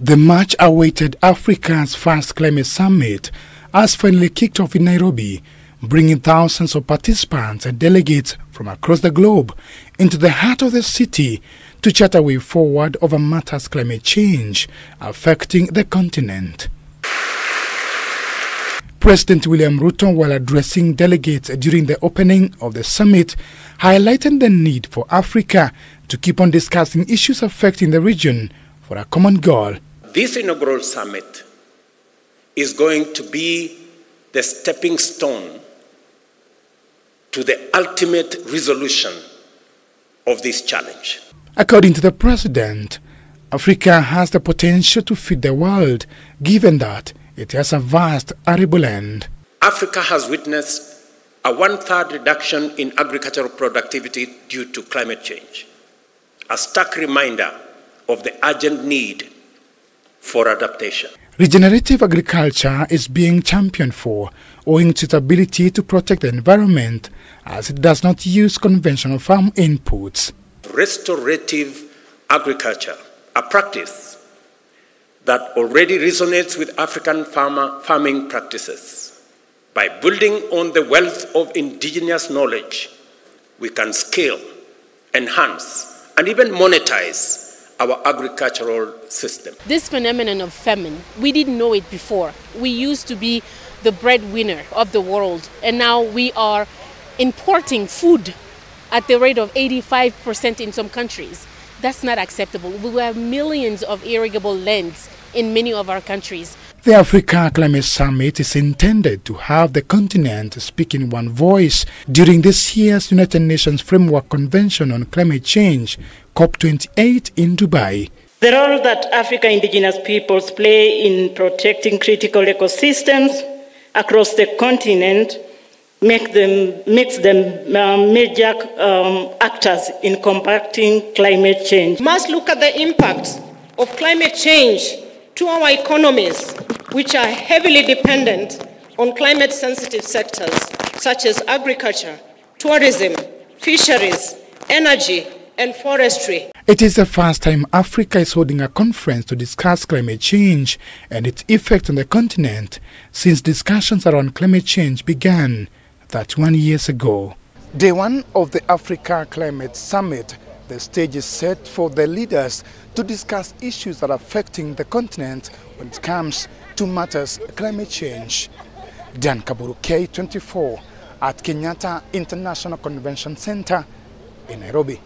The much-awaited Africa's first climate summit has finally kicked off in Nairobi, bringing thousands of participants and delegates from across the globe into the heart of the city to chart a way forward over matters climate change affecting the continent. President William Ruto, while addressing delegates during the opening of the summit, highlighted the need for Africa to keep on discussing issues affecting the region for a common goal. This inaugural summit is going to be the stepping stone to the ultimate resolution of this challenge. According to the president, Africa has the potential to feed the world, given that it has a vast arable land. Africa has witnessed a one-third reduction in agricultural productivity due to climate change, a stark reminder of the urgent need for adaptation. Regenerative agriculture is being championed for, owing to its ability to protect the environment as it does not use conventional farm inputs. Restorative agriculture, a practice that already resonates with African farming practices. By building on the wealth of indigenous knowledge, we can scale, enhance, and even monetize our agricultural system. This phenomenon of famine, we didn't know it before. We used to be the breadwinner of the world, and now we are importing food at the rate of 85% in some countries. That's not acceptable. We have millions of irrigable lands in many of our countries. The Africa Climate Summit is intended to have the continent speak in one voice during this year's United Nations Framework Convention on Climate Change, COP28 in Dubai. The role that African indigenous peoples play in protecting critical ecosystems across the continent makes them major actors in combating climate change. We must look at the impacts of climate change to our economies, which are heavily dependent on climate-sensitive sectors such as agriculture, tourism, fisheries, energy, and forestry. It is the first time Africa is holding a conference to discuss climate change and its effect on the continent since discussions around climate change began 31 years ago. Day one of the Africa Climate Summit, the stage is set for the leaders to discuss issues that are affecting the continent when it comes to matters climate change. Dan Kaburu, K24 at Kenyatta International Convention Center in Nairobi.